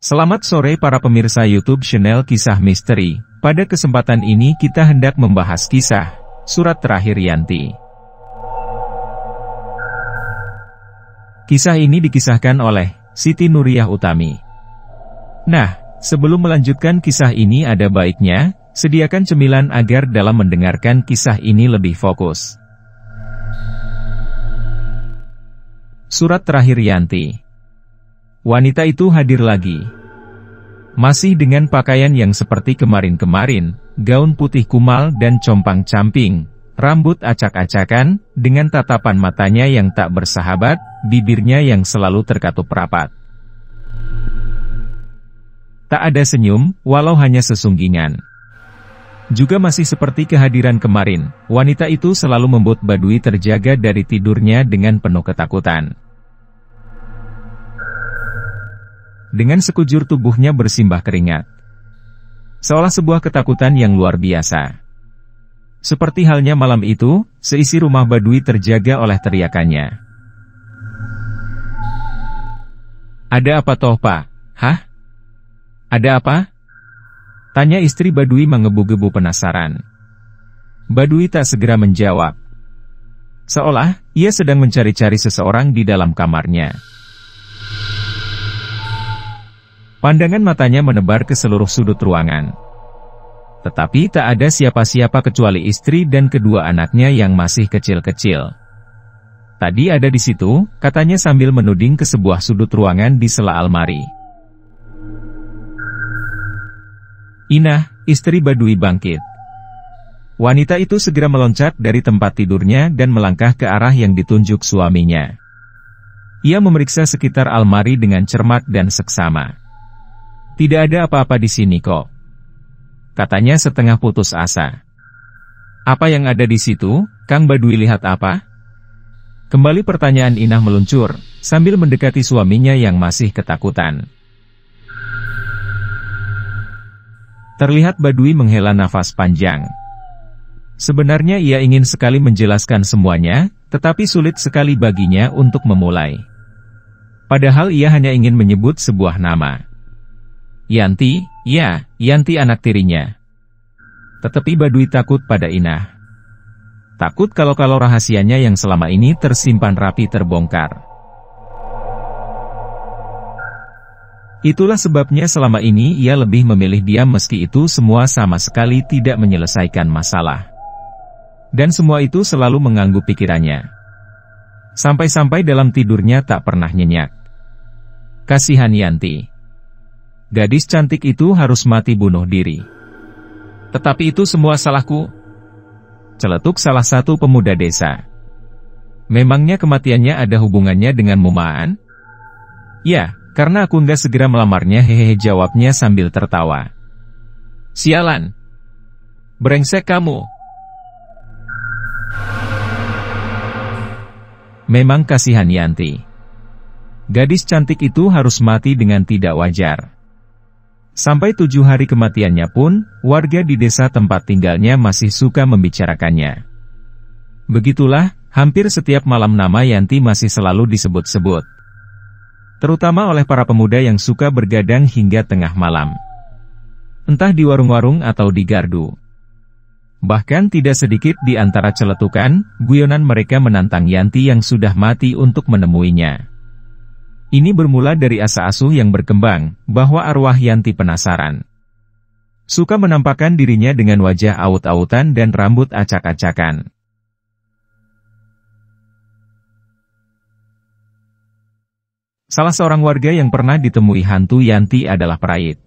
Selamat sore para pemirsa YouTube channel Kisah Misteri. Pada kesempatan ini kita hendak membahas kisah Surat Terakhir Yanti. Kisah ini dikisahkan oleh Siti Nuriyah Utami. Nah, sebelum melanjutkan kisah ini ada baiknya sediakan cemilan agar dalam mendengarkan kisah ini lebih fokus. Surat Terakhir Yanti. Wanita itu hadir lagi. Masih dengan pakaian yang seperti kemarin-kemarin, gaun putih kumal dan compang-camping, rambut acak-acakan, dengan tatapan matanya yang tak bersahabat, bibirnya yang selalu terkatup rapat. Tak ada senyum, walau hanya sesunggingan. Juga masih seperti kehadiran kemarin, wanita itu selalu membuat Badui terjaga dari tidurnya dengan penuh ketakutan. Dengan sekujur tubuhnya bersimbah keringat. Seolah sebuah ketakutan yang luar biasa. Seperti halnya malam itu, seisi rumah Badui terjaga oleh teriakannya. "Ada apa toh, Pak? Hah? Ada apa?" Tanya istri Badui menggebu-gebu penasaran. Badui tak segera menjawab. Seolah ia sedang mencari-cari seseorang di dalam kamarnya. Pandangan matanya menebar ke seluruh sudut ruangan. Tetapi tak ada siapa-siapa kecuali istri dan kedua anaknya yang masih kecil-kecil. Tadi ada di situ, katanya sambil menuding ke sebuah sudut ruangan di sela almari. Inah, istri Badui bangkit. Wanita itu segera meloncat dari tempat tidurnya dan melangkah ke arah yang ditunjuk suaminya. Ia memeriksa sekitar almari dengan cermat dan seksama. "Tidak ada apa-apa di sini kok," katanya setengah putus asa. "Apa yang ada di situ, Kang Badui, lihat apa?" Kembali pertanyaan Inah meluncur, sambil mendekati suaminya yang masih ketakutan. Terlihat Badui menghela nafas panjang. Sebenarnya ia ingin sekali menjelaskan semuanya, tetapi sulit sekali baginya untuk memulai. Padahal ia hanya ingin menyebut sebuah nama. Yanti, ya, Yanti anak tirinya. Tetapi Badui takut pada Inah. Takut kalau rahasianya yang selama ini tersimpan rapi terbongkar. Itulah sebabnya selama ini ia lebih memilih diam meski itu semua sama sekali tidak menyelesaikan masalah. Dan semua itu selalu mengganggu pikirannya. Sampai-sampai dalam tidurnya tak pernah nyenyak. Kasihan Yanti. Gadis cantik itu harus mati bunuh diri. Tetapi itu semua salahku, celetuk salah satu pemuda desa. Memangnya kematiannya ada hubungannya dengan Mumaan? Ya, karena aku nggak segera melamarnya, hehehe, jawabnya sambil tertawa. Sialan! Brengsek kamu! Memang kasihan Yanti. Gadis cantik itu harus mati dengan tidak wajar. Sampai 7 hari kematiannya pun, warga di desa tempat tinggalnya masih suka membicarakannya. Begitulah, hampir setiap malam nama Yanti masih selalu disebut-sebut. Terutama oleh para pemuda yang suka bergadang hingga tengah malam. Entah di warung-warung atau di gardu. Bahkan tidak sedikit di antara celetukan, guyonan mereka menantang Yanti yang sudah mati untuk menemuinya. Ini bermula dari asa asuh yang berkembang, bahwa arwah Yanti penasaran. Suka menampakkan dirinya dengan wajah aut-autan dan rambut acak-acakan. Salah seorang warga yang pernah ditemui hantu Yanti adalah Prait.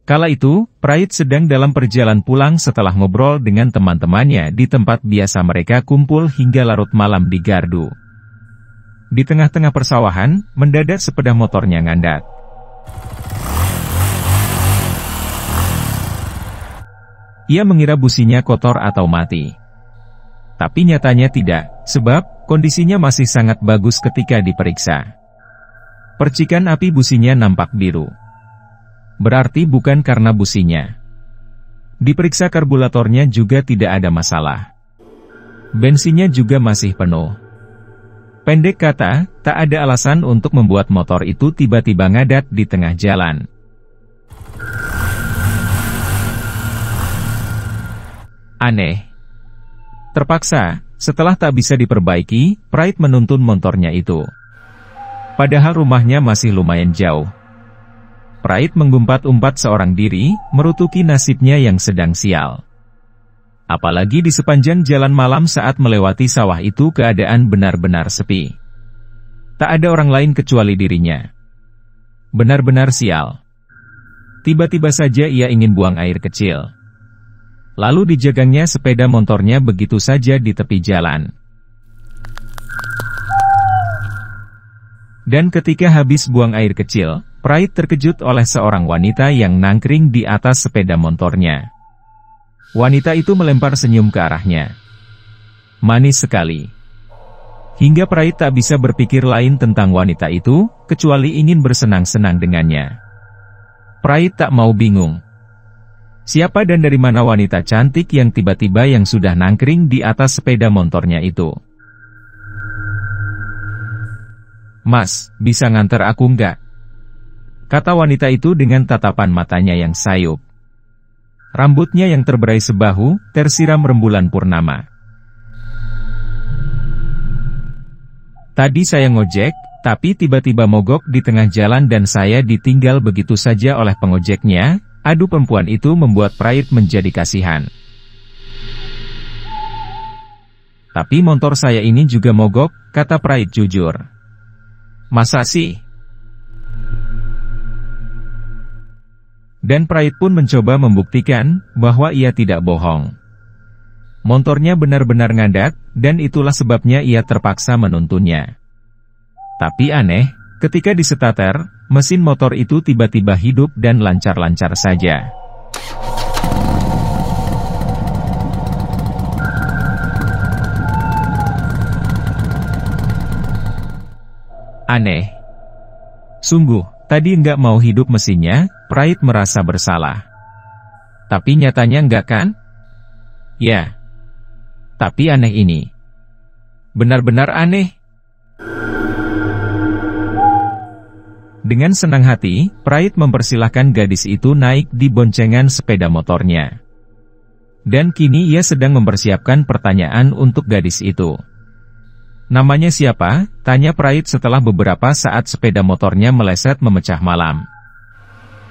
Kala itu, Prait sedang dalam perjalanan pulang setelah ngobrol dengan teman-temannya di tempat biasa mereka kumpul hingga larut malam di gardu. Di tengah-tengah persawahan, mendadak sepeda motornya ngandat. Ia mengira businya kotor atau mati. Tapi nyatanya tidak, sebab kondisinya masih sangat bagus ketika diperiksa. Percikan api businya nampak biru. Berarti bukan karena businya. Diperiksa karburatornya juga tidak ada masalah. Bensinnya juga masih penuh. Pendek kata, tak ada alasan untuk membuat motor itu tiba-tiba ngadat di tengah jalan. Aneh. Terpaksa, setelah tak bisa diperbaiki, Pride menuntun motornya itu. Padahal rumahnya masih lumayan jauh. Pride menggumpat-umpat seorang diri, merutuki nasibnya yang sedang sial. Apalagi di sepanjang jalan malam saat melewati sawah itu keadaan benar-benar sepi. Tak ada orang lain kecuali dirinya. Benar-benar sial. Tiba-tiba saja ia ingin buang air kecil. Lalu dijagangnya sepeda motornya begitu saja di tepi jalan. Dan ketika habis buang air kecil, Pride terkejut oleh seorang wanita yang nangkring di atas sepeda motornya. Wanita itu melempar senyum ke arahnya. Manis sekali. Hingga Pride tak bisa berpikir lain tentang wanita itu, kecuali ingin bersenang-senang dengannya. Pride tak mau bingung. Siapa dan dari mana wanita cantik yang tiba-tiba yang sudah nangkring di atas sepeda motornya itu? Mas, bisa nganter aku nggak? Kata wanita itu dengan tatapan matanya yang sayup. Rambutnya yang terberai sebahu, tersiram rembulan purnama. Tadi saya ngojek, tapi tiba-tiba mogok di tengah jalan dan saya ditinggal begitu saja oleh pengojeknya. Adu perempuan itu membuat Pride menjadi kasihan. Tapi motor saya ini juga mogok, kata Pride jujur. Masa sih? Dan Pride pun mencoba membuktikan bahwa ia tidak bohong. Motornya benar-benar ngadat, dan itulah sebabnya ia terpaksa menuntunnya. Tapi aneh, ketika disetater, mesin motor itu tiba-tiba hidup dan lancar-lancar saja. Aneh. Sungguh, tadi nggak mau hidup mesinnya, Pride merasa bersalah. Tapi nyatanya nggak kan? Ya. Tapi aneh ini. Benar-benar aneh. Dengan senang hati, Pride mempersilahkan gadis itu naik di boncengan sepeda motornya. Dan kini ia sedang mempersiapkan pertanyaan untuk gadis itu. Namanya siapa? Tanya Pride setelah beberapa saat sepeda motornya meleset memecah malam.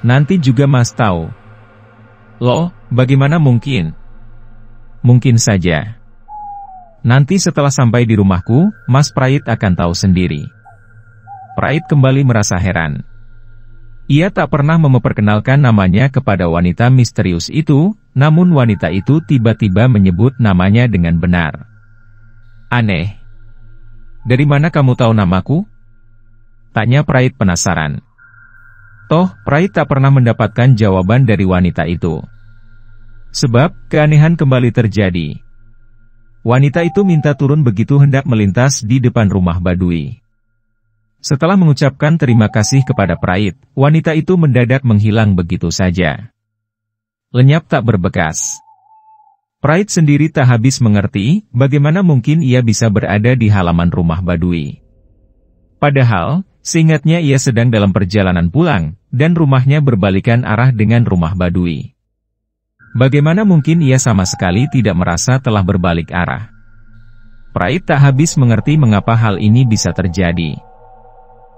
Nanti juga Mas tahu. Loh, bagaimana mungkin? Mungkin saja. Nanti setelah sampai di rumahku, Mas Pride akan tahu sendiri. Pride kembali merasa heran. Ia tak pernah memperkenalkan namanya kepada wanita misterius itu, namun wanita itu tiba-tiba menyebut namanya dengan benar. Aneh. Dari mana kamu tahu namaku? Tanya Pride penasaran. Toh, Pride tak pernah mendapatkan jawaban dari wanita itu. Sebab, keanehan kembali terjadi. Wanita itu minta turun begitu hendak melintas di depan rumah Badui. Setelah mengucapkan terima kasih kepada Pride, wanita itu mendadak menghilang begitu saja. Lenyap tak berbekas. Pride sendiri tak habis mengerti, bagaimana mungkin ia bisa berada di halaman rumah Badui. Padahal, seingatnya ia sedang dalam perjalanan pulang, dan rumahnya berbalikan arah dengan rumah Badui. Bagaimana mungkin ia sama sekali tidak merasa telah berbalik arah? Pride tak habis mengerti mengapa hal ini bisa terjadi.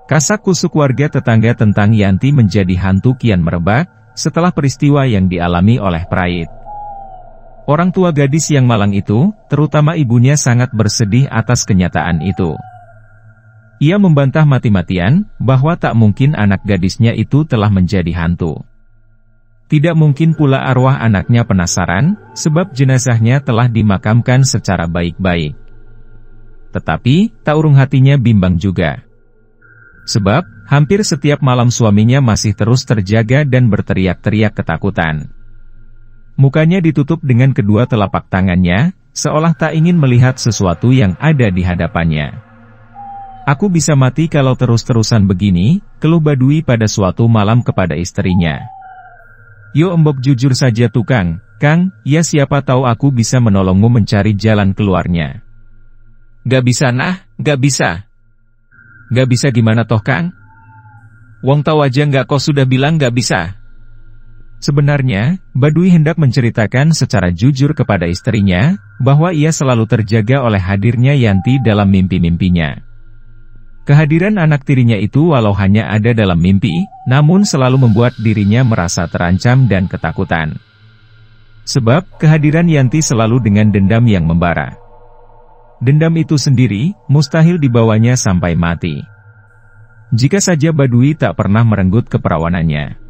Kasak-kusuk warga tetangga tentang Yanti menjadi hantu kian merebak, setelah peristiwa yang dialami oleh Pride. Orang tua gadis yang malang itu, terutama ibunya sangat bersedih atas kenyataan itu. Ia membantah mati-matian, bahwa tak mungkin anak gadisnya itu telah menjadi hantu. Tidak mungkin pula arwah anaknya penasaran, sebab jenazahnya telah dimakamkan secara baik-baik. Tetapi, tak urung hatinya bimbang juga. Sebab, hampir setiap malam suaminya masih terus terjaga dan berteriak-teriak ketakutan. Mukanya ditutup dengan kedua telapak tangannya, seolah tak ingin melihat sesuatu yang ada di hadapannya. Aku bisa mati kalau terus-terusan begini, keluh Badui pada suatu malam kepada istrinya. Yo embok jujur saja tukang, Kang, ya siapa tahu aku bisa menolongmu mencari jalan keluarnya. Gak bisa nah, gak bisa. Gak bisa gimana toh Kang? Wong tahu aja nggak kau sudah bilang gak bisa. Sebenarnya, Baduy hendak menceritakan secara jujur kepada istrinya, bahwa ia selalu terjaga oleh hadirnya Yanti dalam mimpi-mimpinya. Kehadiran anak tirinya itu walau hanya ada dalam mimpi, namun selalu membuat dirinya merasa terancam dan ketakutan. Sebab, kehadiran Yanti selalu dengan dendam yang membara. Dendam itu sendiri, mustahil dibawanya sampai mati. Jika saja Baduy tak pernah merenggut keperawanannya.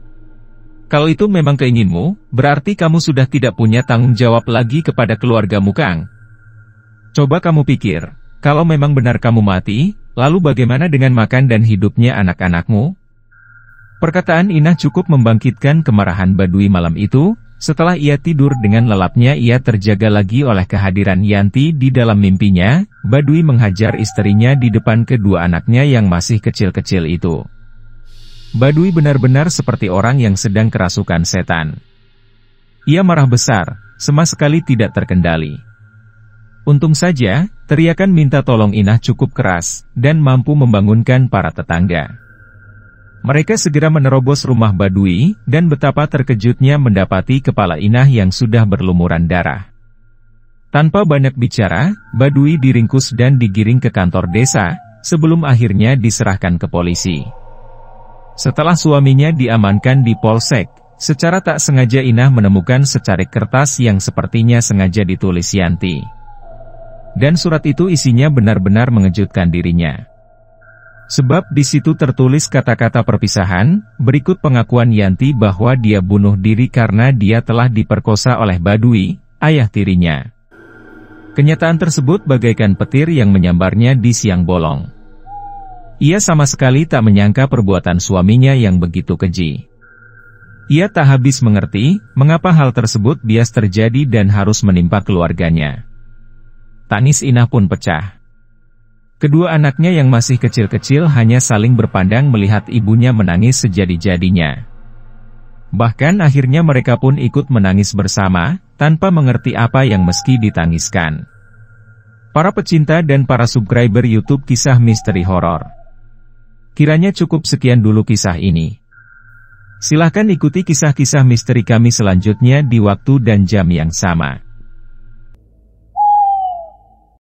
Kalau itu memang keinginmu, berarti kamu sudah tidak punya tanggung jawab lagi kepada keluargamu Kang. Coba kamu pikir, kalau memang benar kamu mati, lalu bagaimana dengan makan dan hidupnya anak-anakmu? Perkataan Inah cukup membangkitkan kemarahan Baduy malam itu. Setelah ia tidur dengan lelapnya ia terjaga lagi oleh kehadiran Yanti di dalam mimpinya. Baduy menghajar istrinya di depan kedua anaknya yang masih kecil-kecil itu. Baduy benar-benar seperti orang yang sedang kerasukan setan. Ia marah besar, sama sekali tidak terkendali. Untung saja, teriakan minta tolong Inah cukup keras, dan mampu membangunkan para tetangga. Mereka segera menerobos rumah Baduy, dan betapa terkejutnya mendapati kepala Inah yang sudah berlumuran darah. Tanpa banyak bicara, Baduy diringkus dan digiring ke kantor desa, sebelum akhirnya diserahkan ke polisi. Setelah suaminya diamankan di polsek, secara tak sengaja Inah menemukan secarik kertas yang sepertinya sengaja ditulis Yanti. Dan surat itu isinya benar-benar mengejutkan dirinya. Sebab di situ tertulis kata-kata perpisahan, berikut pengakuan Yanti bahwa dia bunuh diri karena dia telah diperkosa oleh Baduy, ayah tirinya. Kenyataan tersebut bagaikan petir yang menyambarnya di siang bolong. Ia sama sekali tak menyangka perbuatan suaminya yang begitu keji. Ia tak habis mengerti, mengapa hal tersebut bias terjadi dan harus menimpa keluarganya. Tangis Inah pun pecah. Kedua anaknya yang masih kecil-kecil hanya saling berpandang melihat ibunya menangis sejadi-jadinya. Bahkan akhirnya mereka pun ikut menangis bersama, tanpa mengerti apa yang meski ditangiskan. Para pecinta dan para subscriber YouTube Kisah Misteri Horor. Kiranya cukup sekian dulu kisah ini. Silahkan ikuti kisah-kisah misteri kami selanjutnya di waktu dan jam yang sama.